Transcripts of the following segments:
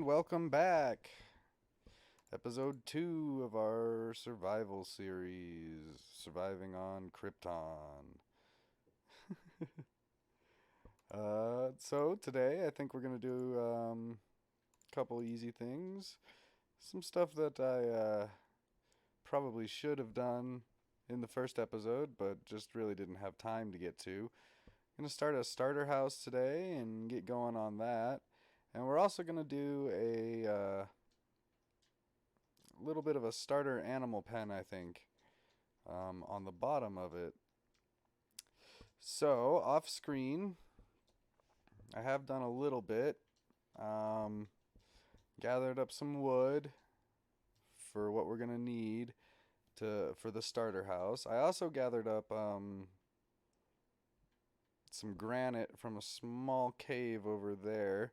welcome back. Episode 2 of our survival series, Surviving on Krypton. So today I think we're going to do a couple easy things. Some stuff that I probably should have done in the first episode, but just really didn't have time to get to. I'm going to start a starter house today and get going on that. And we're also going to do a little bit of a starter animal pen, I think, on the bottom of it. So, off screen, I have done a little bit. Gathered up some wood for what we're going to need for the starter house. I also gathered up some granite from a small cave over there.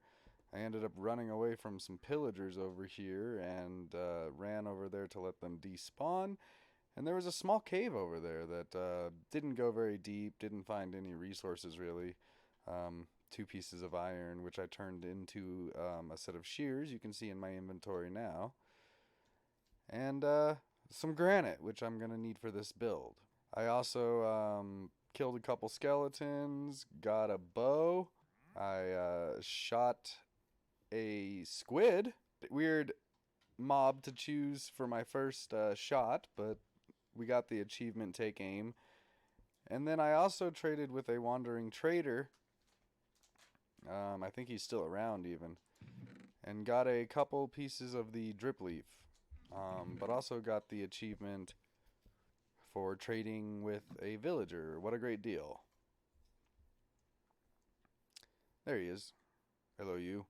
I ended up running away from some pillagers over here and ran over there to let them despawn. And there was a small cave over there that didn't go very deep, didn't find any resources really. 2 pieces of iron, which I turned into a set of shears you can see in my inventory now. And some granite, which I'm going to need for this build. I also killed a couple skeletons, got a bow. I shot a squid. Weird mob to choose for my first shot, but we got the achievement Take Aim. And then I also traded with a wandering trader. I think he's still around even. And got a couple pieces of the drip leaf. But also got the achievement for trading with a villager. What a great deal. There he is. Hello, you.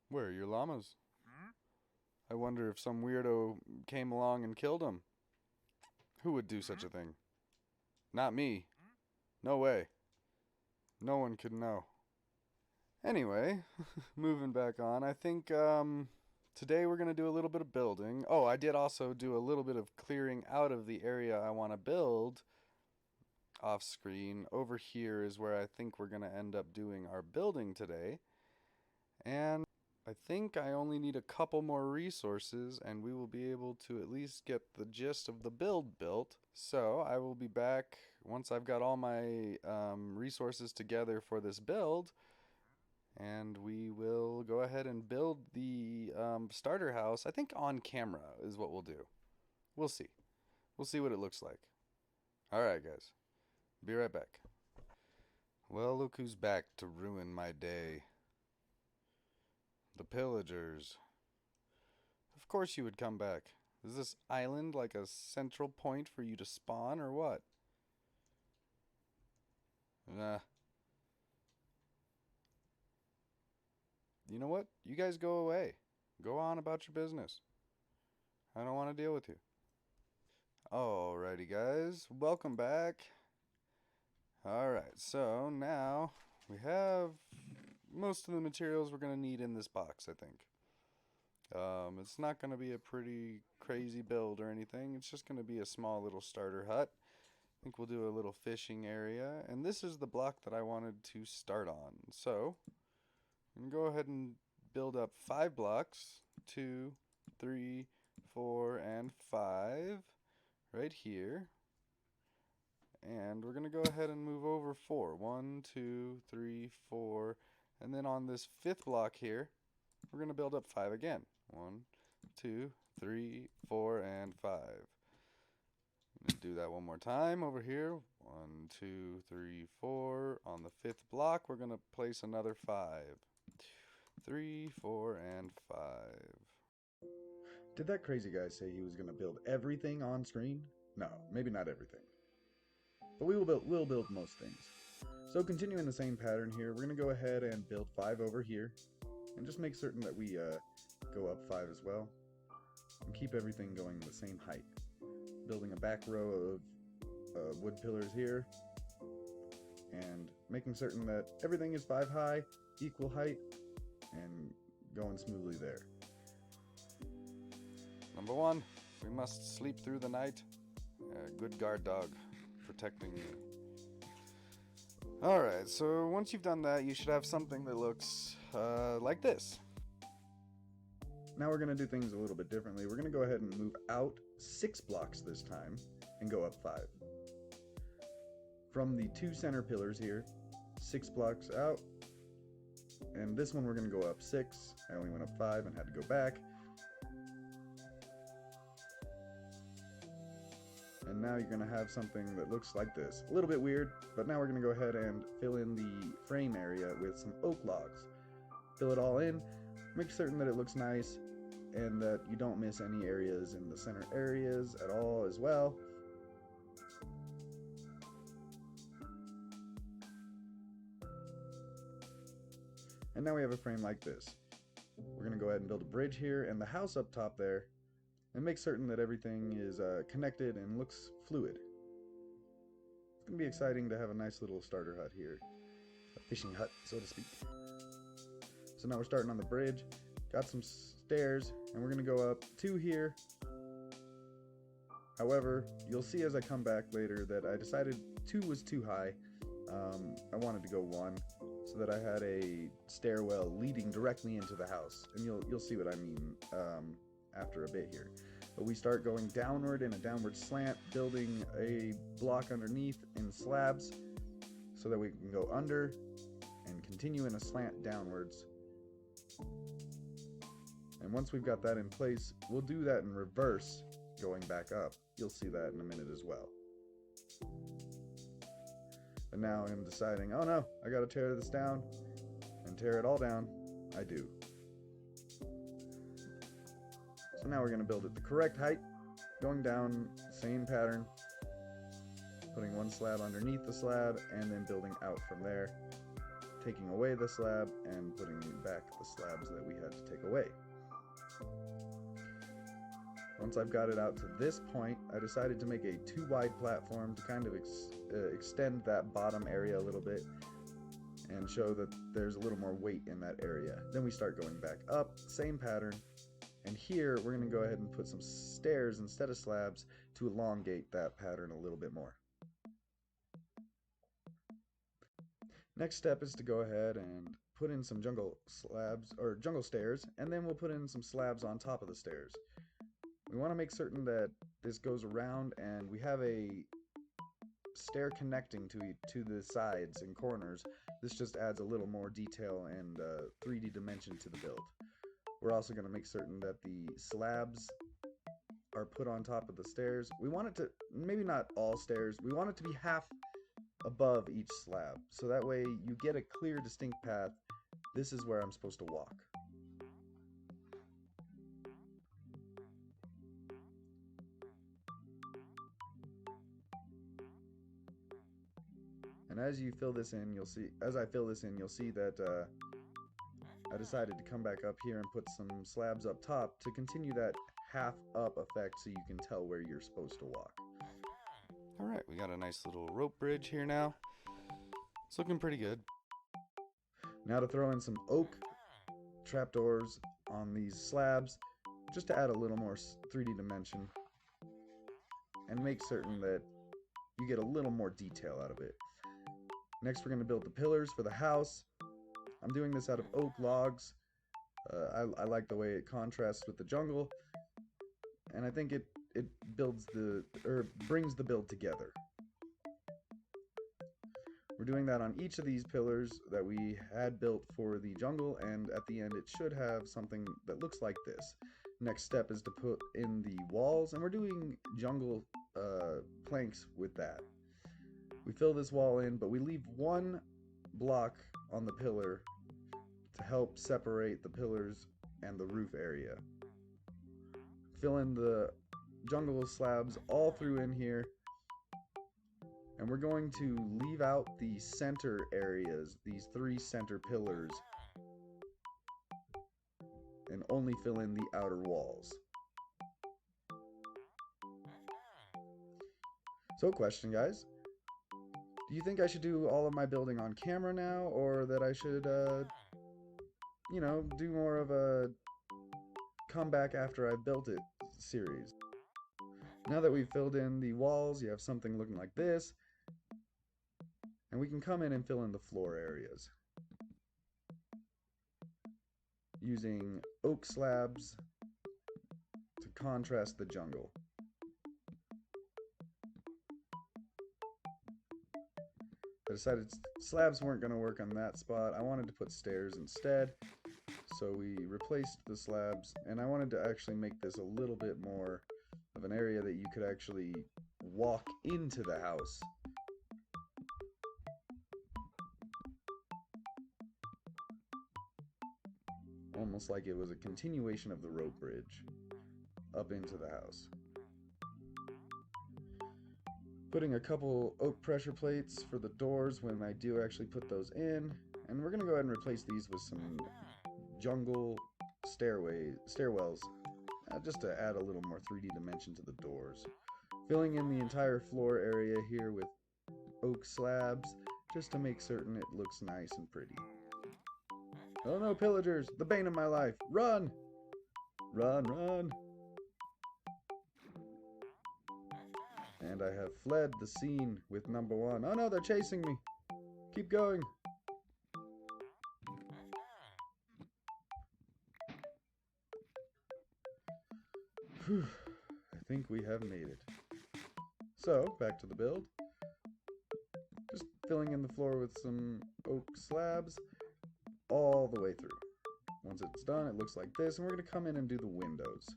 Where are your llamas? I wonder if some weirdo came along and killed them. Who would do such a thing? Not me. No way. No one could know. Anyway, moving back on, I think today we're going to do a little bit of building. Oh, I did also do a little bit of clearing out of the area I want to build off screen. Over here is where I think we're going to end up doing our building today. And I think I only need a couple more resources and we will be able to at least get the gist of the build built. So I will be back once I've got all my resources together for this build. And we will go ahead and build the starter house. I think on camera is what we'll do. We'll see. We'll see what it looks like. Alright guys. Be right back. Well, look who's back to ruin my day. The pillagers. Of course you would come back. Is this island like a central point for you to spawn or what? Nah. You know what? You guys go away. Go on about your business. I don't want to deal with you. Alrighty guys, welcome back. Alright, so now we have most of the materials we're going to need in this box, I think. It's not going to be a pretty crazy build or anything. It's just going to be a small little starter hut. I think we'll do a little fishing area. And this is the block that I wanted to start on. So, I'm going to go ahead and build up 5 blocks. 2, 3, 4, and 5. Right here. And we're going to go ahead and move over 4. 1, 2, 3, 4. And then on this 5th block here, we're going to build up 5 again. 1, 2, 3, 4, and 5. I'm going to do that one more time over here. 1, 2, 3, 4. On the 5th block, we're going to place another 5. 2, 3, 4, and 5. Did that crazy guy say he was going to build everything on screen? No, maybe not everything. But we'll build most things. So continuing the same pattern here, we're going to go ahead and build 5 over here. And just make certain that we go up 5 as well. And keep everything going the same height. Building a back row of wood pillars here. And making certain that everything is 5 high, equal height, and going smoothly there. Number 1, we must sleep through the night. Good guard dog protecting me. Alright, so once you've done that, you should have something that looks like this. Now we're going to do things a little bit differently. We're going to go ahead and move out 6 blocks this time and go up 5. From the 2 center pillars here, 6 blocks out, and this one we're going to go up 6. I only went up 5 and had to go back. And now you're going to have something that looks like this. A little bit weird, but now we're going to go ahead and fill in the frame area with some oak logs. Fill it all in, make certain that it looks nice, and that you don't miss any areas in the center areas at all as well. And now we have a frame like this. We're going to go ahead and build a bridge here and the house up top there, and make certain that everything is connected and looks fluid. It's going to be exciting to have a nice little starter hut here. A fishing hut, so to speak. So now we're starting on the bridge. Got some stairs, and we're going to go up 2 here. However, you'll see as I come back later that I decided 2 was too high. I wanted to go 1 so that I had a stairwell leading directly into the house. And you'll see what I mean after a bit here. But we start going downward in a downward slant, building a block underneath in slabs so that we can go under and continue in a slant downwards. And once we've got that in place, we'll do that in reverse going back up. You'll see that in a minute as well. But now I'm deciding, oh no, I gotta tear this down and tear it all down. I do. So now we're going to build it the correct height, going down, same pattern, putting 1 slab underneath the slab, and then building out from there, taking away the slab and putting back the slabs that we had to take away. Once I've got it out to this point, I decided to make a 2 wide platform to kind of extend that bottom area a little bit and show that there's a little more weight in that area. Then we start going back up, same pattern. And here, we're going to go ahead and put some stairs instead of slabs to elongate that pattern a little bit more. Next step is to go ahead and put in some jungle slabs, or jungle stairs, and then we'll put in some slabs on top of the stairs. We want to make certain that this goes around and we have a stair connecting to the sides and corners. This just adds a little more detail and 3D dimension to the build. We're also going to make certain that the slabs are put on top of the stairs. We want it to, maybe not all stairs, we want it to be half above each slab. So that way you get a clear, distinct path. This is where I'm supposed to walk. And as you fill this in, you'll see, as I fill this in, you'll see that I decided to come back up here and put some slabs up top to continue that half up effect so you can tell where you're supposed to walk. Alright, we got a nice little rope bridge here now. It's looking pretty good. Now to throw in some oak trapdoors on these slabs, just to add a little more 3D dimension and make certain that you get a little more detail out of it. Next we're going to build the pillars for the house. I'm doing this out of oak logs. I like the way it contrasts with the jungle, and I think it builds brings the build together. We're doing that on each of these pillars that we had built for the jungle, and at the end it should have something that looks like this. Next step is to put in the walls, and we're doing jungle planks with that. We fill this wall in, but we leave 1 block on the pillar to help separate the pillars and the roof area. Fill in the jungle slabs all through in here, and we're going to leave out the center areas, these 3 center pillars, and only fill in the outer walls. So question, guys, do you think I should do all of my building on camera now, or that I should you know, do more of a come back after I built it series? Now that we've filled in the walls, you have something looking like this, and we can come in and fill in the floor areas. using oak slabs to contrast the jungle. I decided slabs weren't going to work on that spot. I wanted to put stairs instead. So we replaced the slabs, and I wanted to actually make this a little bit more of an area that you could actually walk into the house. Almost like it was a continuation of the rope bridge up into the house. Putting a couple oak pressure plates for the doors when I do actually put those in, and we're going to go ahead and replace these with some jungle stairwells, just to add a little more 3D dimension to the doors. Filling in the entire floor area here with oak slabs, just to make certain it looks nice and pretty. Oh no, pillagers! The bane of my life! Run! Run, run! And I have fled the scene with number one. Oh no, they're chasing me! Keep going! Whew. I think we have made it. So, back to the build. Just filling in the floor with some oak slabs all the way through. Once it's done, it looks like this, and we're going to come in and do the windows.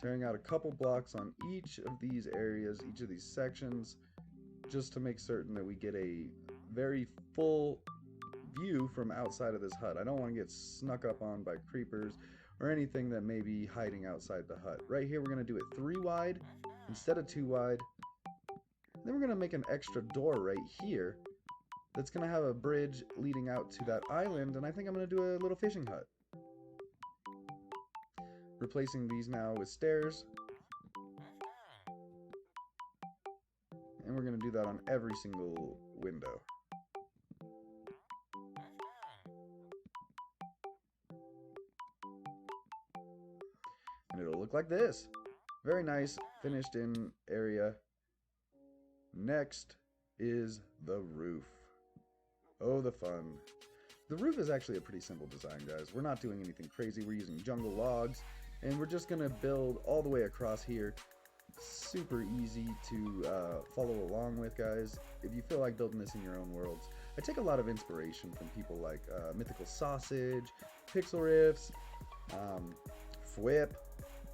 Tearing out a couple blocks on each of these areas, each of these sections, just to make certain that we get a very full view from outside of this hut. I don't want to get snuck up on by creepers or anything that may be hiding outside the hut. Right here, we're going to do it 3 wide instead of 2 wide. Then we're going to make an extra door right here that's going to have a bridge leading out to that island, and I think I'm going to do a little fishing hut. Replacing these now with stairs. And we're going to do that on every single window. And it'll look like this. Very nice, finished in area. Next is the roof. Oh, the fun. The roof is actually a pretty simple design, guys. We're not doing anything crazy. We're using jungle logs, and we're just going to build all the way across here. Super easy to follow along with, guys, if you feel like building this in your own worlds. I take a lot of inspiration from people like Mythical Sausage, Pixel Riffs, Fwip.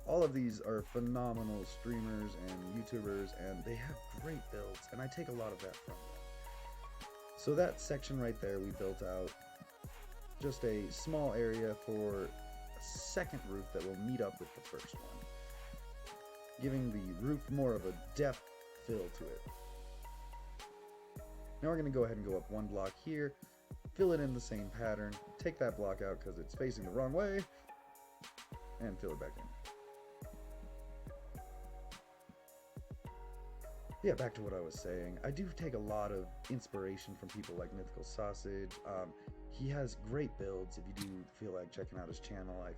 All of these are phenomenal streamers and YouTubers, and they have great builds, and I take a lot of that from them. So that section right there, we built out just a small area for a second roof that will meet up with the first one, giving the roof more of a depth fill to it. Now we're going to go ahead and go up 1 block here, fill it in the same pattern, take that block out because it's facing the wrong way, and fill it back in. Yeah, back to what I was saying. I do take a lot of inspiration from people like Mythical Sausage. He has great builds. If you do feel like checking out his channel, I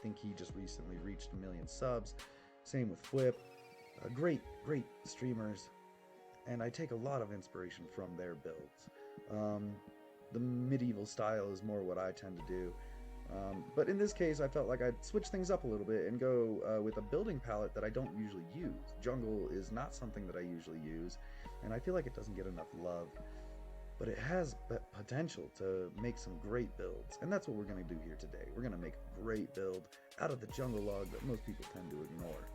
think he just recently reached 1 million subs. Same with Flip. Great streamers, and I take a lot of inspiration from their builds. The medieval style is more what I tend to do. But in this case, I felt like I'd switch things up a little bit and go with a building palette that I don't usually use. Jungle is not something that I usually use, and I feel like it doesn't get enough love. But it has potential to make some great builds, and that's what we're going to do here today. We're going to make a great build out of the jungle log that most people tend to ignore.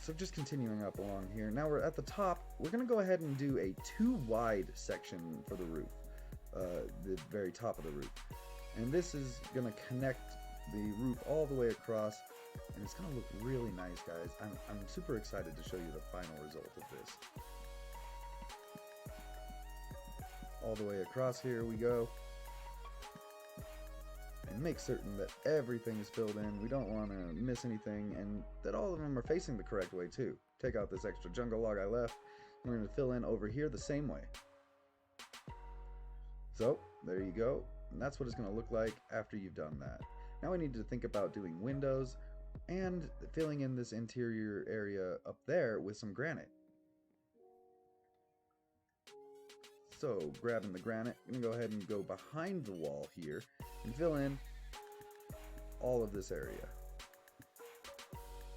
So just continuing up along here, now we're at the top. We're going to go ahead and do a 2 wide section for the roof, the very top of the roof. And this is going to connect the roof all the way across, and it's going to look really nice, guys. I'm super excited to show you the final result of this. All the way across here we go. And make certain that everything is filled in. We don't want to miss anything, and that all of them are facing the correct way too. Take out this extra jungle log I left. We're going to fill in over here the same way. So there you go, and that's what it's going to look like after you've done that. Now we need to think about doing windows and filling in this interior area up there with some granite. So, grabbing the granite, I'm going to go ahead and go behind the wall here and fill in all of this area.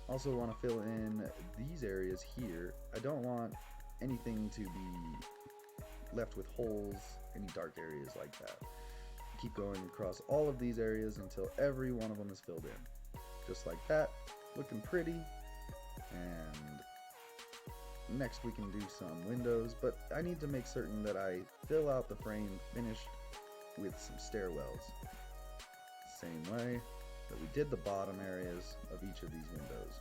Also want to fill in these areas here. I don't want anything to be left with holes, any dark areas like that. Keep going across all of these areas until every one of them is filled in. Just like that, looking pretty. And next we can do some windows, but I need to make certain that I fill out the frame finished with some stairwells. Same way that we did the bottom areas of each of these windows.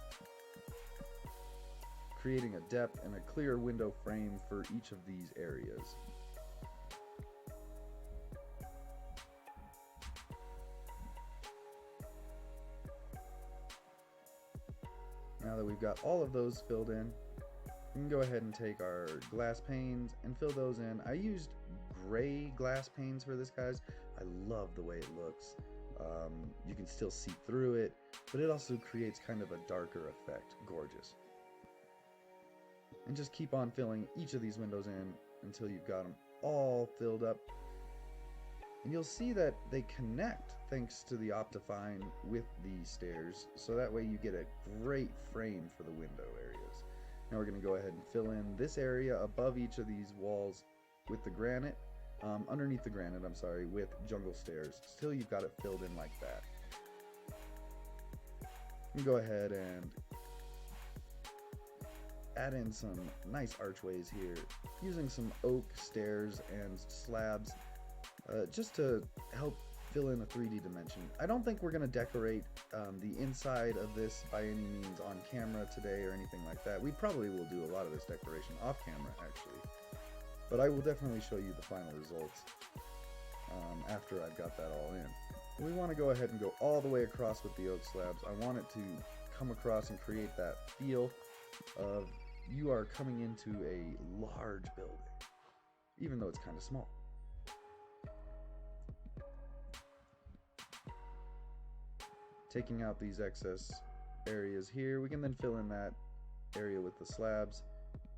Creating a depth and a clear window frame for each of these areas. Now that we've got all of those filled in, we can go ahead and take our glass panes and fill those in. I used gray glass panes for this, guys. I love the way it looks. You can still see through it, but it also creates kind of a darker effect. Gorgeous. And just keep on filling each of these windows in until you've got them all filled up. And you'll see that they connect thanks to the Optifine with the stairs, so that way you get a great frame for the window areas. Now we're going to go ahead and fill in this area above each of these walls with the granite, underneath the granite, I'm sorry, with jungle stairs, till you've got it filled in like that. You can go ahead and add in some nice archways here, using some oak stairs and slabs, just to help fill in a 3D dimension. I don't think we're going to decorate the inside of this by any means on camera today or anything like that. We probably will do a lot of this decoration off camera actually, but I will definitely show you the final results after I've got that all in. We want to go ahead and go all the way across with the oak slabs. I want it to come across and create that feel of you are coming into a large building, even though it's kind of small. Taking out these excess areas here, we can then fill in that area with the slabs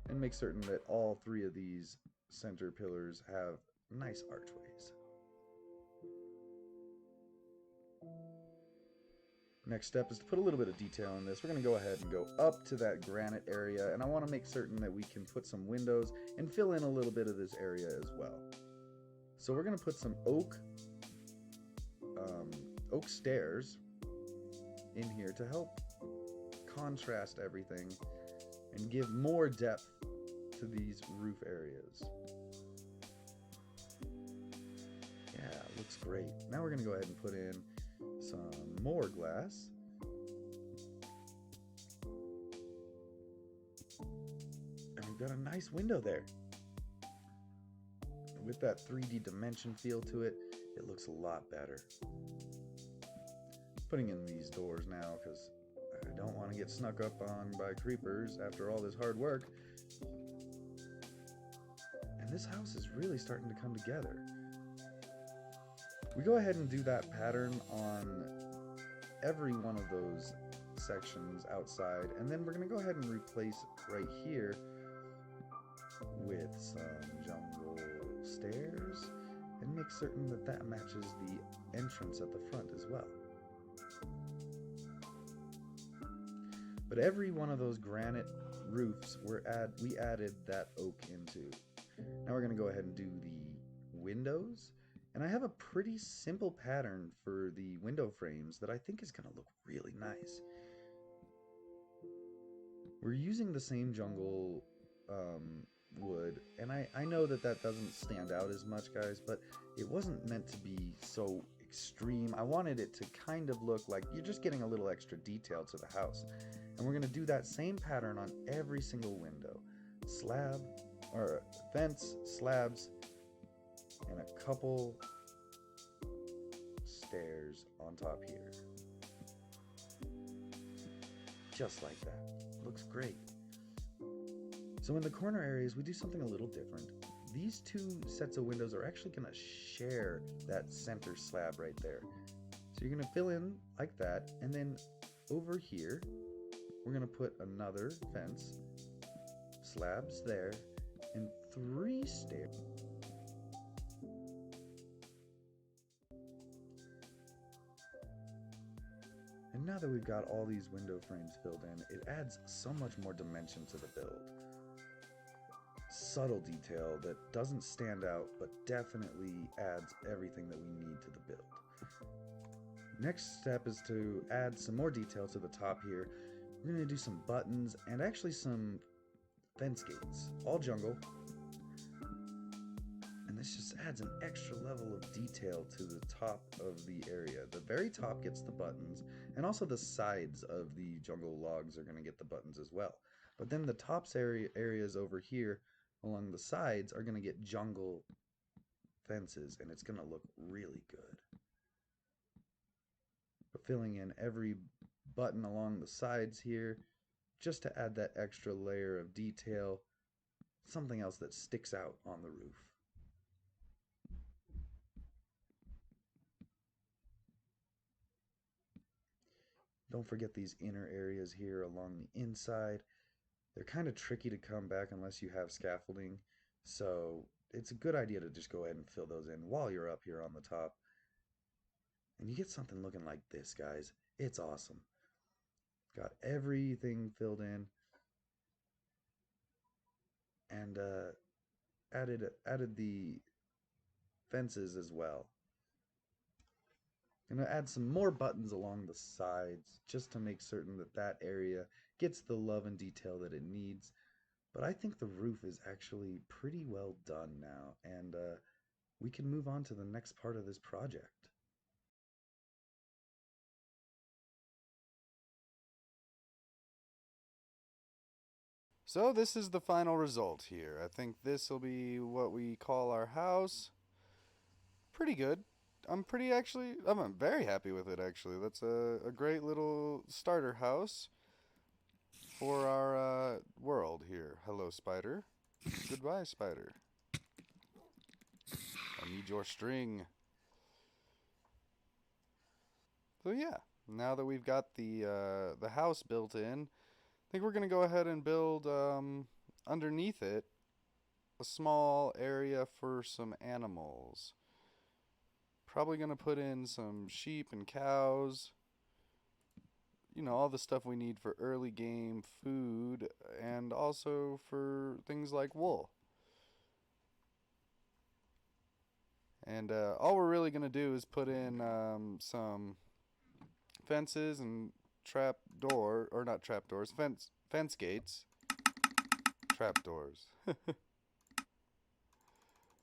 and make certain that all three of these center pillars have nice archways. Next step is to put a little bit of detail in this. We're going to go ahead and go up to that granite area, and I want to make certain that we can put some windows and fill in a little bit of this area as well. So we're going to put some oak stairs in here to help contrast everything and give more depth to these roof areas. Yeah, looks great. Now we're going to go ahead and put in some more glass. And we've got a nice window there. And with that 3D dimension feel to it, it looks a lot better. Putting in these doors now because I don't want to get snuck up on by creepers after all this hard work. And this house is really starting to come together. We go ahead and do that pattern on every one of those sections outside, and then we're going to go ahead and replace right here with some jungle stairs and make certain that that matches the entrance at the front as well. But every one of those granite roofs we added that oak into. Now we're going to go ahead and do the windows. And I have a pretty simple pattern for the window frames that I think is going to look really nice. We're using the same jungle wood, and I know that that doesn't stand out as much, guys, but it wasn't meant to be so extreme. I wanted it to kind of look like you're just getting a little extra detail to the house. And we're going to do that same pattern on every single window. Slab, or fence, slabs, and a couple stairs on top here. Just like that. Looks great. So in the corner areas, we do something a little different. These two sets of windows are actually going to share that center slab right there. So you're going to fill in like that, and then over here, we're going to put another fence, slabs there, and 3 stairs. And now that we've got all these window frames filled in, it adds so much more dimension to the build. Subtle detail that doesn't stand out but definitely adds everything that we need to the build. Next step is to add some more detail to the top here. We're going to do some buttons and actually some fence gates, all jungle. And this just adds an extra level of detail to the top of the area. The very top gets the buttons, and also the sides of the jungle logs are going to get the buttons as well. But then the tops areas over here along the sides are going to get jungle fences, and it's going to look really good. But filling in every button along the sides here just to add that extra layer of detail, something else that sticks out on the roof. Don't forget these inner areas here along the inside. They're kind of tricky to come back unless you have scaffolding, so it's a good idea to just go ahead and fill those in while you're up here on the top. And you get something looking like this, guys. It's awesome. Got everything filled in, and added the fences as well. I'm going to add some more buttons along the sides just to make certain that that area gets the love and detail that it needs. But I think the roof is actually pretty well done now, and we can move on to the next part of this project. So this is the final result here. I think this will be what we call our house. Pretty good. I'm very happy with it actually. That's a great little starter house for our world here. Hello, spider. Goodbye, spider. I need your string. So yeah, now that we've got the house built in, I think we're gonna go ahead and build underneath it a small area for some animals. Probably gonna put in some sheep and cows. You know, all the stuff we need for early game food and also for things like wool. And all we're really gonna do is put in some fences and fence gates. Trapdoors.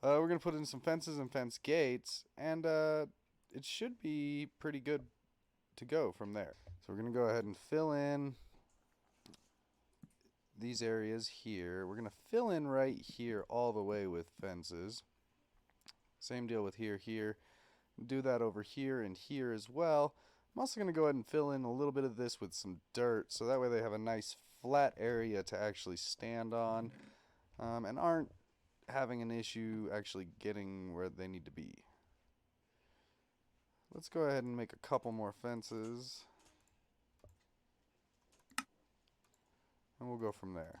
We're going to put in some fences and fence gates, and it should be pretty good to go from there. So we're going to go ahead and fill in these areas here. We're going to fill in right here all the way with fences. Same deal with here. Do that over here and here as well. I'm also going to go ahead and fill in a little bit of this with some dirt, so that way they have a nice flat area to actually stand on, and aren't having an issue actually getting where they need to be. Let's go ahead and make a couple more fences, and we'll go from there.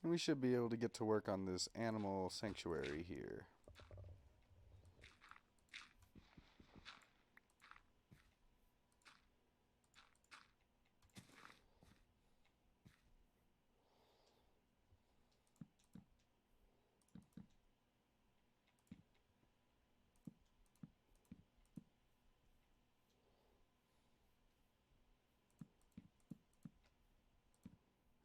And we should be able to get to work on this animal sanctuary here.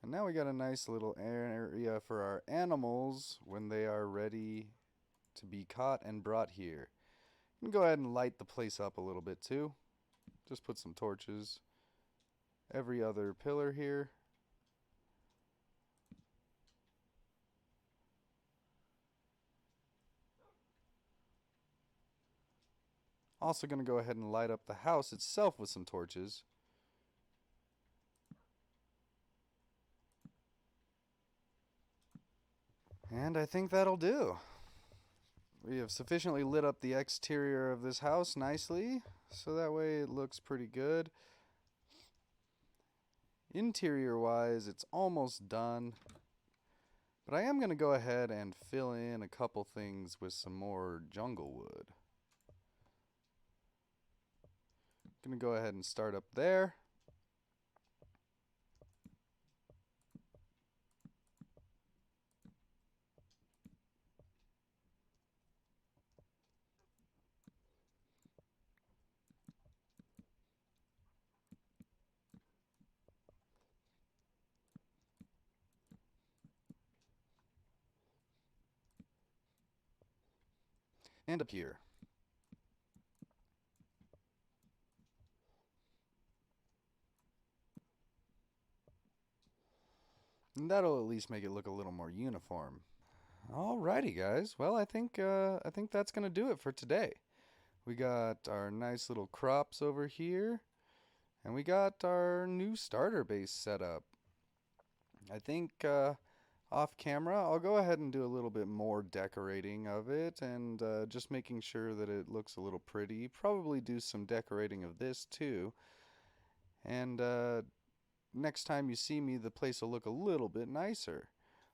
And now we got a nice little area for our animals when they are ready to be caught and brought here. You can go ahead and light the place up a little bit too. Just put some torches every other pillar here. Also going to go ahead and light up the house itself with some torches. And I think that'll do. We have sufficiently lit up the exterior of this house nicely, so that way it looks pretty good. Interior wise, it's almost done. But I am going to go ahead and fill in a couple things with some more jungle wood. Going to go ahead and start up there. and up here. And that'll at least make it look a little more uniform. Alrighty, guys. Well, I think that's gonna do it for today. We got our nice little crops over here, and we got our new starter base set up. I think off camera, I'll go ahead and do a little bit more decorating of it and just making sure that it looks a little pretty. Probably do some decorating of this too. And next time you see me, the place will look a little bit nicer.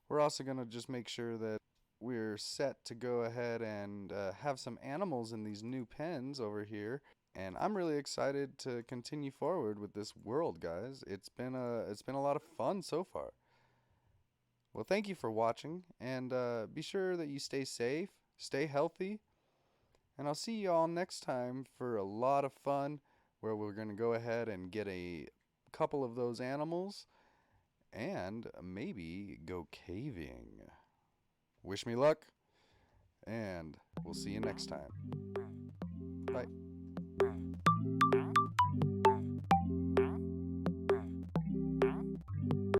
We're also going to just make sure that we're set to go ahead and have some animals in these new pens over here. And I'm really excited to continue forward with this world, guys. It's been a lot of fun so far. Well, thank you for watching, and be sure that you stay safe, stay healthy, and I'll see you all next time for a lot of fun where we're going to go ahead and get a couple of those animals and maybe go caving. Wish me luck, and we'll see you next time. Bye.